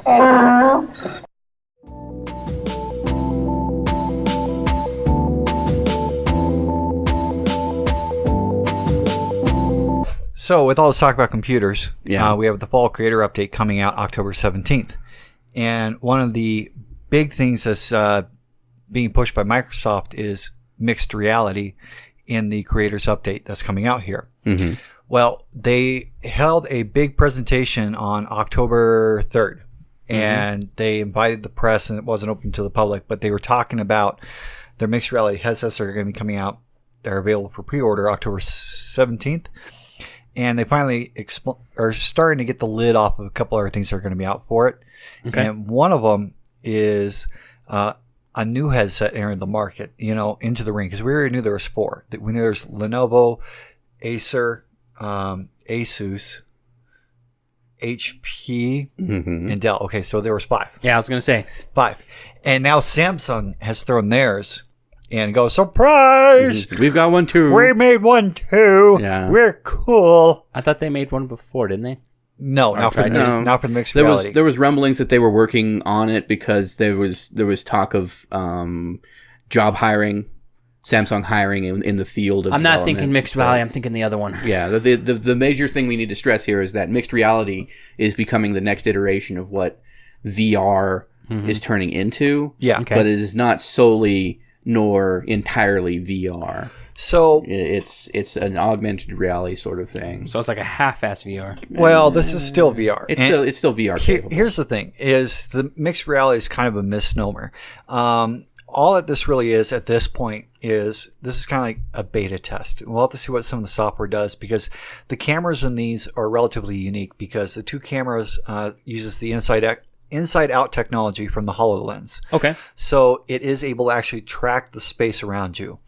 So, with all this talk about computers, we Yeah. have the Fall Creator Update coming out October 17th. And one of the big things that's being pushed by Microsoft is mixed reality in the Creators Update that's coming out here. Mm-hmm. Well, they held a big presentation on October 3rd, and they invited the press, and it wasn't open to the public, but they were talking about their mixed reality headsets that are going to be coming out. They're available for pre-order October 17th. And they finally are starting to get the lid off of a couple other things that are going to be out for it. Okay. And one of them is a new headset entering the market, into the ring. Because we already knew there was four. We knew there's Lenovo, Acer, Asus, HP, and Dell. Okay, so there was five. Yeah, I was going to say. Five. And now Samsung has thrown theirs. And go, surprise! We've got one too. We made one too. Yeah. We're cool. I thought they made one before, didn't they? No, not for the mixed reality. There was rumblings that they were working on it because there was talk of job hiring, Samsung hiring in the field of I'm not development. thinking mixed reality. I'm thinking the other one. Yeah, the major thing we need to stress here is that mixed reality is becoming the next iteration of what VR is turning into. Yeah. Okay. But it is not solely nor entirely VR. So It's an augmented reality sort of thing. So it's like a half-ass VR. well, this is still VR. It's still VR capable. Here's the thing: is the mixed reality is kind of a misnomer. All that this really is at this point is this is kind of like a beta test. We'll have to see what some of the software does because the cameras in these are relatively unique because the two cameras uses the inside-out technology from the HoloLens. Okay. So it is able to actually track the space around you.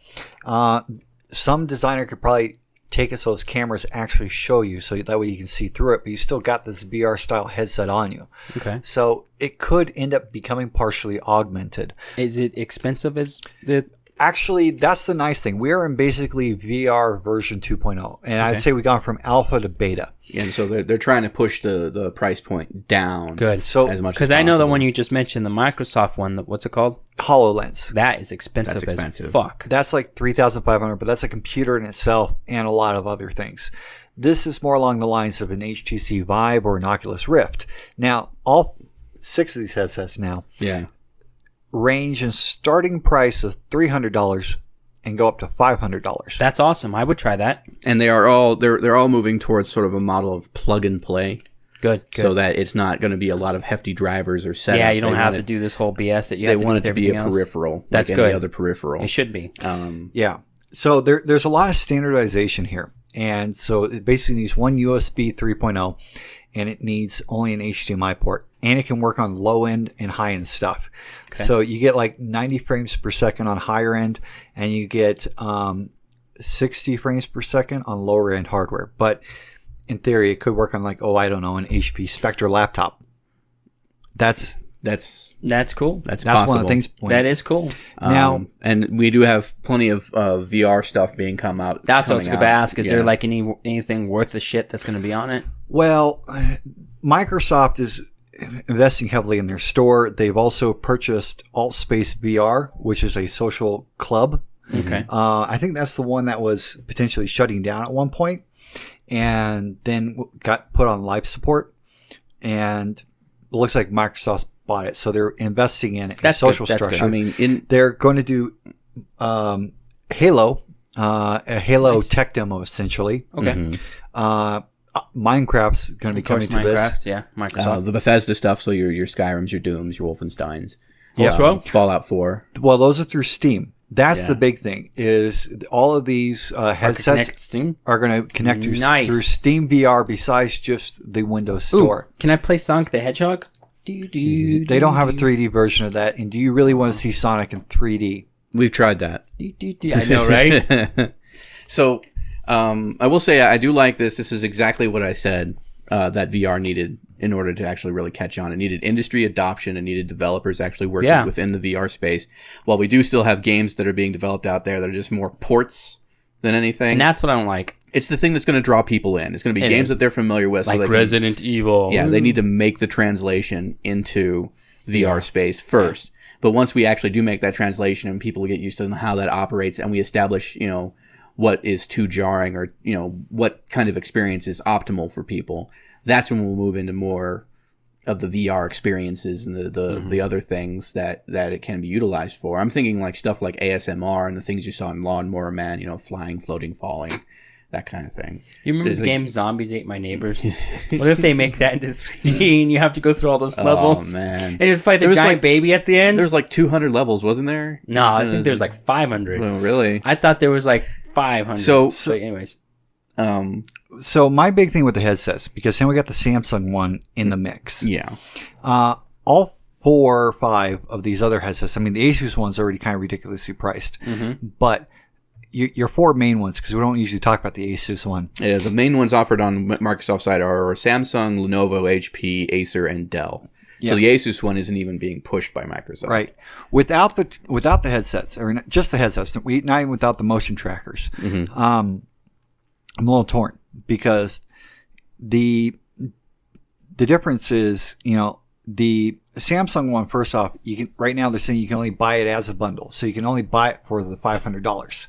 Some designer could probably take it so those cameras actually show you so that way you can see through it, but you still got this VR style headset on you. Okay. So it could end up becoming partially augmented. Is it expensive as the... Actually, that's the nice thing. We are in basically VR version 2.0. And I'd say we've gone from alpha to beta. And so they're trying to push the price point down. Good. So as much Because as I know the possible. one you just mentioned, the Microsoft one, what's it called? HoloLens. That is expensive, That's expensive. as fuck. That's like $3,500, but that's a computer in itself and a lot of other things. This is more along the lines of an HTC Vive or an Oculus Rift. Now, all 6 of these headsets now range in starting price of $300 and go up to $500. That's awesome. I would try that. And they're all moving towards sort of a model of plug and play. Good. So that it's not going to be a lot of hefty drivers or setup. Yeah, you don't They have want to do this whole BS that you They have to want do it with to be a everything else. peripheral. That's like good. any other peripheral. It should be. Yeah. So there's a lot of standardization here. And so it basically needs one USB 3.0 and it needs only an HDMI port. And it can work on low end and high end stuff. Okay. So you get like 90 frames per second on higher end and you get 60 frames per second on lower end hardware. But in theory, it could work on like, I don't know, an HP Spectre laptop. That's cool. That's possible. One of the things. That is cool. Now, and we do have plenty of VR stuff being come out. That's what I was going to ask. Is there Yeah. like anything worth the shit that's going to be on it? well, Microsoft is investing heavily in their store. They've also purchased AltSpace VR, which is a social club. Okay. I think that's the one that was potentially shutting down at one point and then got put on life support. And it looks like Microsoft bought it. So they're investing in a social good. That's structure. good. I mean, They're going to do Halo, a Halo tech demo, essentially. Okay. Minecraft's going to be Of course, coming to Minecraft. this. Yeah, Microsoft. the Bethesda stuff. So your Skyrims, your Dooms, your Wolfensteins. Yeah. Fallout 4. Well, those are through Steam. That's the big thing is all of these headsets are going to connect through Steam VR besides just the Windows Store. Can I play Sonic the Hedgehog? They don't have a 3D version of that. And do you really want to see Sonic in 3D? We've tried that. I know, right? So I will say I do like this. This is exactly what I said that VR needed in order to actually really catch on. It needed industry adoption. It needed developers actually working within the VR space. While we do still have games that are being developed out there that are just more ports than anything. And that's what I don't like. it's the thing that's going to draw people in. It's going to be games that they're familiar with. Like so Resident Evil. Yeah, they need to make the translation into VR space first. But once we actually do make that translation and people get used to how that operates, and we establish, what is too jarring, or, what kind of experience is optimal for people, that's when we'll move into more of the VR experiences and the other things that it can be utilized for. I'm thinking like stuff like ASMR and the things you saw in Lawnmower Man, flying, floating, falling, that kind of thing. You remember the game Zombies Ate My Neighbors? What if they make that into 3D and you have to go through all those levels? Oh, man. And just fight the giant baby at the end? There was like 200 levels, wasn't there? No, I think there's like 500. Oh, really? I thought there was like 500. So anyways. So my big thing with the headsets, because then we got the Samsung one in the mix. Yeah. All 4 or 5 of these other headsets, I mean, the Asus one's already kind of ridiculously priced. But your 4 main ones, because we don't usually talk about the Asus one. Yeah, the main ones offered on Microsoft side are Samsung, Lenovo, HP, Acer, and Dell. Yeah. So the Asus one isn't even being pushed by Microsoft. Right. Without the headsets, or not just the headsets, not even without the motion trackers, I'm a little torn, because the difference is, the Samsung one, first off, right now they're saying you can only buy it as a bundle. So you can only buy it for the $500.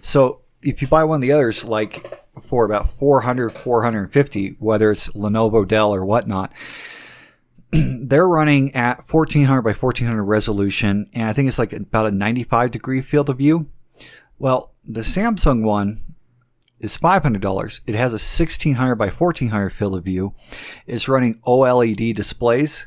So if you buy one of the others, like for about $400, $450, whether it's Lenovo, Dell, or whatnot, they're running at 1400 by 1400 resolution. And I think it's like about a 95-degree field of view. Well, the Samsung one is $500. It has a 1600 by 1400 field of view. It's running OLED displays,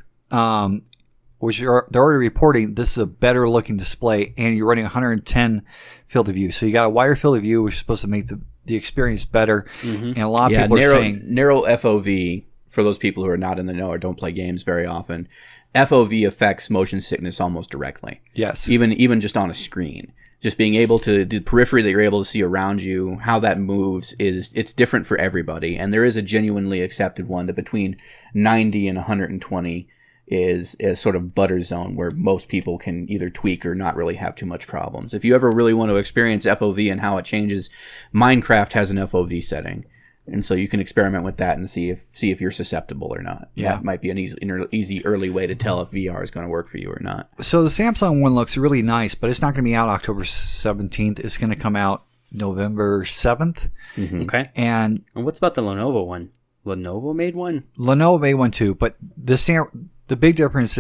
which they're already reporting this is a better looking display, and you're running 110 field of view. So you got a wider field of view, which is supposed to make the experience better. And a lot of people are saying narrow FOV, for those people who are not in the know or don't play games very often, FOV affects motion sickness almost directly. Yes. Even just on a screen. Just being able to do the periphery that you're able to see around you, how that moves it's different for everybody. And there is a genuinely accepted one that between 90 and 120 is a sort of butter zone where most people can either tweak or not really have too much problems. If you ever really want to experience FOV and how it changes, Minecraft has an FOV setting. And so you can experiment with that and see if you're susceptible or not. Yeah. That might be an easy early way to tell if VR is going to work for you or not. So the Samsung one looks really nice, but it's not going to be out October 17th. It's going to come out November 7th. Okay. And what's about the Lenovo one? Lenovo made one? Lenovo made one too, but the big difference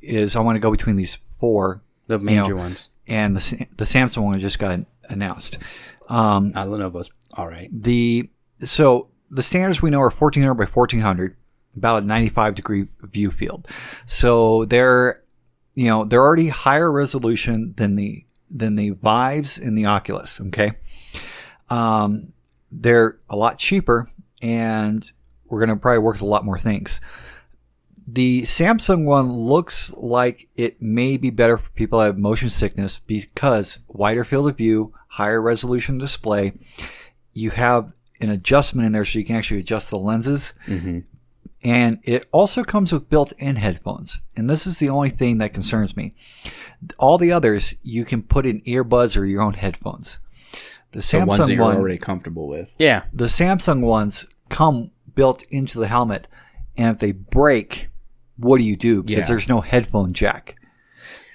is I want to go between these 4. The major ones. And the Samsung one just got announced. Lenovo's all right. So the standards we know are 1400 by 1400, about a 95-degree view field. So they're already higher resolution than the Vives and the Oculus. Okay, they're a lot cheaper, and we're going to probably work with a lot more things. The Samsung one looks like it may be better for people that have motion sickness because wider field of view, higher resolution display. You have an adjustment in there so you can actually adjust the lenses. And it also comes with built-in headphones. And this is the only thing that concerns me. All the others, you can put in earbuds or your own headphones. The Samsung ones that you're one, already comfortable with. Yeah. The Samsung ones come built into the helmet. And if they break, what do you do? Because there's no headphone jack.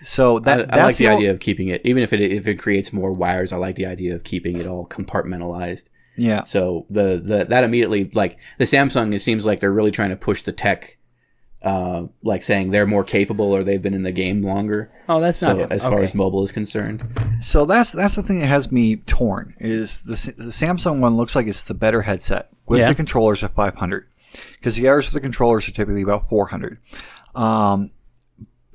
So I like the idea of keeping it, even if it creates more wires, I like the idea of keeping it all compartmentalized. Yeah. So that immediately, like the Samsung, it seems like they're really trying to push the tech, like saying they're more capable or they've been in the game longer. Oh, that's not as far as mobile is concerned. So that's the thing that has me torn. Is the Samsung one looks like it's the better headset with the controllers at 500, because the others with the controllers are typically about 400.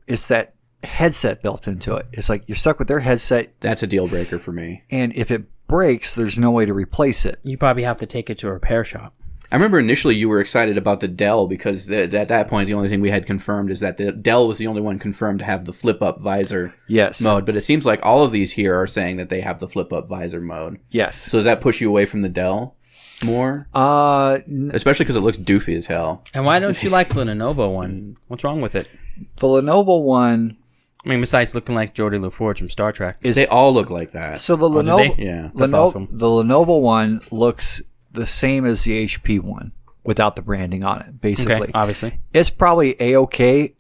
It's that headset built into it. It's like you're stuck with their headset. That's a deal breaker for me. And if it breaks, there's no way to replace it. You probably have to take it to a repair shop. I remember initially you were excited about the Dell because at that point the only thing we had confirmed is that the Dell was the only one confirmed to have the flip-up visor mode. But it seems like all of these here are saying that they have the flip-up visor mode. Yes. So does that push you away from the Dell more? Especially because it looks doofy as hell. And why don't you like the Lenovo one? What's wrong with it? The Lenovo one, I mean, besides looking like Geordie LaForge from Star Trek. They all look like that. So the do Lenovo, they? Yeah. That's awesome. The Lenovo one looks the same as the HP one without the branding on it, basically. Okay, obviously. It's probably A-okay.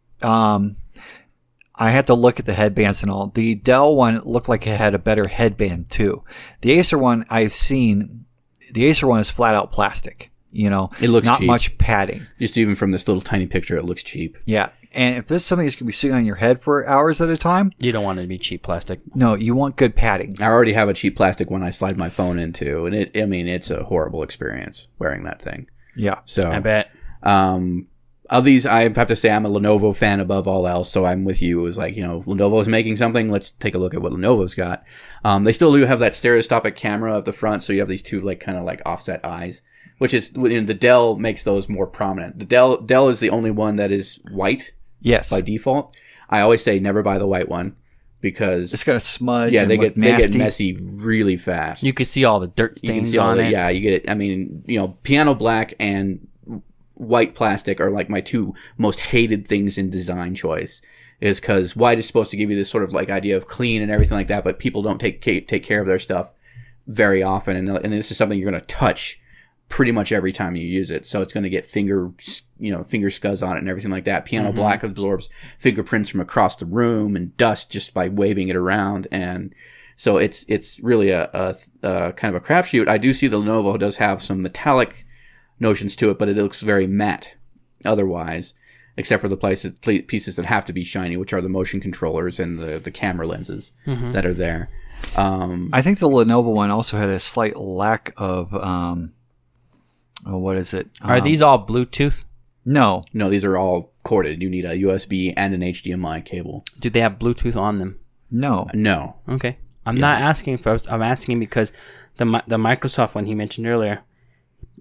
I had to look at the headbands and all. The Dell one looked like it had a better headband too. The Acer one I've seen, the Acer one is flat out plastic. You know, It looks not cheap. much padding. Just even from this little tiny picture, it looks cheap. Yeah. And if this is something that's going to be sitting on your head for hours at a time, You don't want it to be cheap plastic. no, you want good padding. I already have a cheap plastic one I slide my phone into, and it's a horrible experience wearing that thing. Yeah. So I bet. Of these, I have to say I'm a Lenovo fan above all else, so I'm with you. It was like, Lenovo's making something, let's take a look at what Lenovo's got. They still do have that stereoscopic camera at the front, so you have these two kind of offset eyes, which is, the Dell makes those more prominent. The Dell is the only one that is white Yes. by default. I always say never buy the white one because It's going to smudge. yeah, and they look get nasty. messy really fast. You can see all the dirt You can stains see all on the, it. yeah, you get it. I mean, piano black and white plastic are like my two most hated things in design choice, is because white is supposed to give you this sort of idea of clean and everything like that, but people don't take care of their stuff very often, and this is something you're going to touch pretty much every time you use it, so it's going to get finger scuzz on it and everything like that. Piano black absorbs fingerprints from across the room and dust just by waving it around, and so it's really a kind of a crapshoot. I do see the Lenovo does have some metallic notions to it, but it looks very matte otherwise, except for the pieces that have to be shiny, which are the motion controllers and the camera lenses that are there. I think the Lenovo one also had a slight lack of, what is it? Are these all Bluetooth? No. No, these are all corded. You need a USB and an HDMI cable. Do they have Bluetooth on them? No. No. Okay. I'm not asking first. I'm asking because the Microsoft one he mentioned earlier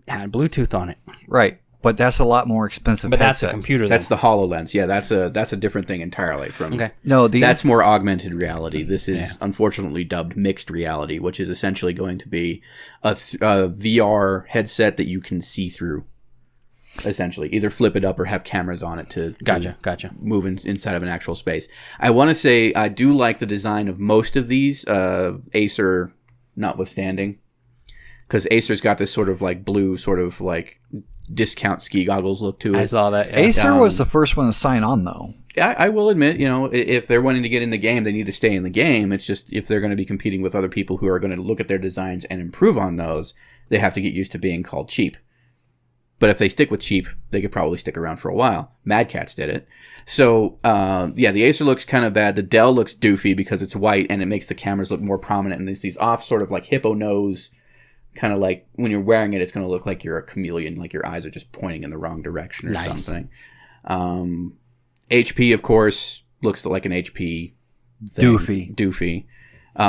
had Bluetooth on it. Right. But that's a lot more expensive But that's a headset. computer. That's the HoloLens. Yeah, that's a different thing entirely from. Okay. No, That's more augmented reality. This is unfortunately dubbed mixed reality, which is essentially going to be a VR headset that you can see through. Essentially, either flip it up or have cameras on it to Gotcha. move inside of an actual space. I want to say I do like the design of most of these, Acer notwithstanding, because Acer's got this sort of blue sort of discount ski goggles look to it. I saw that. Yeah. Acer was the first one to sign on, though. I will admit, if they're wanting to get in the game, they need to stay in the game. It's just if they're going to be competing with other people who are going to look at their designs and improve on those, they have to get used to being called cheap. But if they stick with cheap, they could probably stick around for a while. Mad Catz did it. So, the Acer looks kind of bad. The Dell looks doofy because it's white and it makes the cameras look more prominent. And there's these off sort of hippo nose, kind of when you're wearing it, it's going to look like you're a chameleon, like your eyes are just pointing in the wrong direction or something. HP, of course, looks like an HP thing. Doofy.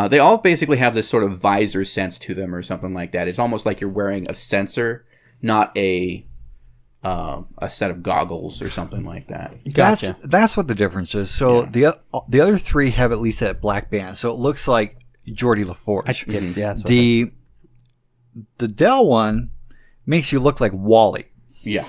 They all basically have this sort of visor sense to them or something like that. It's almost like you're wearing a sensor, not a set of goggles or something like that. Gotcha. That's what the difference is. So the other three have at least that black band, so it looks like Geordie LaForge. That's what The Dell one makes you look like Wally. Yeah.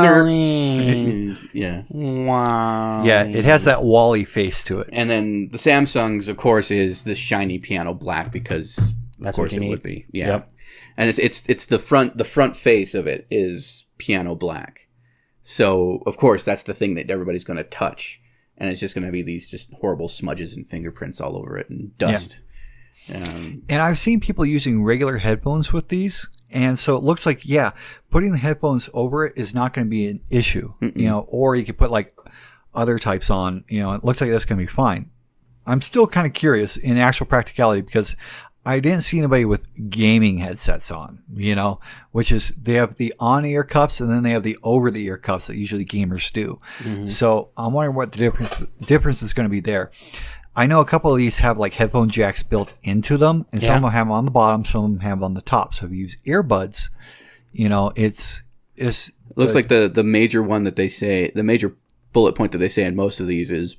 Wally. Yeah. Wow. Yeah, it has that Wally face to it. And then the Samsung's, of course, is the shiny piano black because That's of course what you it need. would be. Yeah. Yep. And it's the front face of it is piano black. So of course that's the thing that everybody's going to touch, and it's just going to be these just horrible smudges and fingerprints all over it and dust. And I've seen people using regular headphones with these, and so it looks like putting the headphones over it is not going to be an issue. Or you could put other types on. It looks like that's going to be fine. I'm still kind of curious in actual practicality because I didn't see anybody with gaming headsets on, which is they have the on-ear cups and then they have the over-the-ear cups that usually gamers do. Mm-hmm. So I'm wondering what the difference is going to be there. I know a couple of these have headphone jacks built into them, and some of them have them on the bottom, some of them have them on the top. So if you use earbuds, it looks like the major one that they say, the major bullet point that they say in most of these is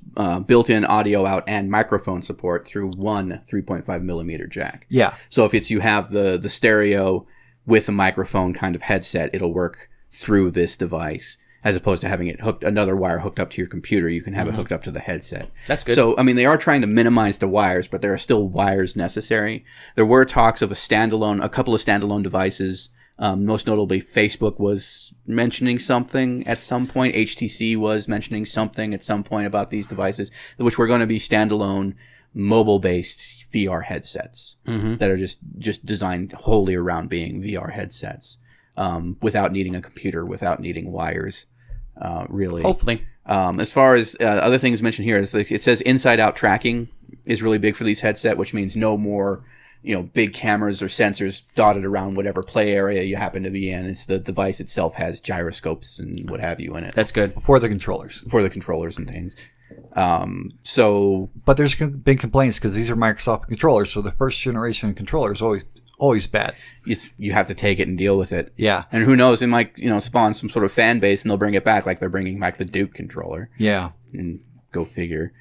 built-in audio out and microphone support through one 3.5 millimeter jack. Yeah. So if you have the stereo with a microphone kind of headset, it'll work through this device. as opposed to having it another wire hooked up to your computer. You can have it hooked up to the headset. That's good. So, I mean, they are trying to minimize the wires, but there are still wires necessary. There were talks of a couple of standalone devices. Most notably, Facebook was mentioning something at some point. HTC was mentioning something at some point about these devices, which were going to be standalone mobile-based VR headsets that are just designed wholly around being VR headsets, without needing a computer, without needing wires. Really. Hopefully. As far as other things mentioned here, it says inside-out tracking is really big for these headsets, which means no more, big cameras or sensors dotted around whatever play area you happen to be in. It's the device itself has gyroscopes and what have you in it. That's good. For the controllers. For the controllers and things. But there's been complaints because these are Microsoft controllers, so the first generation controller is always bad. You have to take it and deal with it. Yeah. And who knows, it might, spawn some sort of fan base and they'll bring it back like they're bringing back the Duke controller. Yeah. And go figure.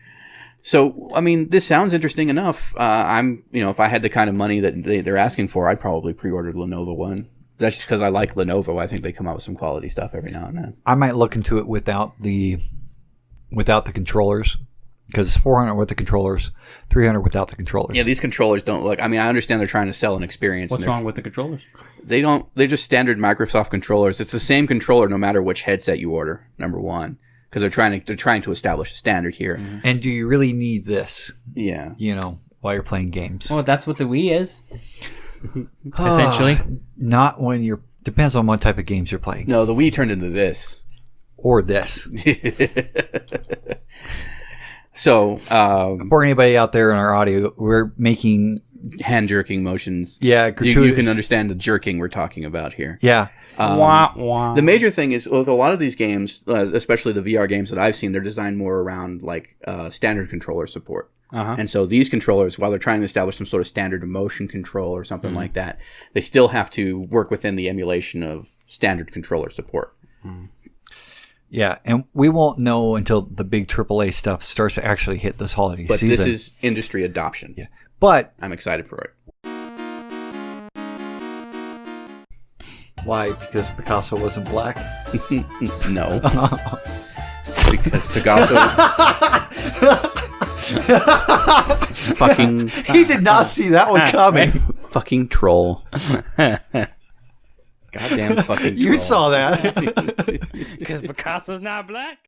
So, I mean, this sounds interesting enough. If I had the kind of money that they're asking for, I'd probably pre-order the Lenovo one. That's just because I like Lenovo. I think they come out with some quality stuff every now and then. I might look into it without the controllers, because it's $400 with the controllers, $300 without the controllers. Yeah, these controllers don't look. I mean, I understand they're trying to sell an experience. What's wrong with the controllers? They're just standard Microsoft controllers. It's the same controller no matter which headset you order. Number one, because they're trying to establish a standard here. Mm-hmm. And do you really need this? Yeah, while you're playing games. Well, that's what the Wii is. Essentially, not when depends on what type of games you're playing. No, the Wii turned into this. Or this. So, for anybody out there in our audio, we're making hand jerking motions. Yeah, you can understand the jerking we're talking about here. Yeah. The major thing is with a lot of these games, especially the VR games that I've seen, they're designed more around like standard controller support. And so these controllers, while they're trying to establish some sort of standard motion control or something like that, they still have to work within the emulation of standard controller support. Yeah, and we won't know until the big AAA stuff starts to actually hit this holiday season. But this is industry adoption. Yeah, but I'm excited for it. Why? Because Picasso wasn't black? No. Because Picasso... fucking... He did not see that one coming. Fucking troll. Goddamn fucking troll. You saw that. Because Picasso's not black?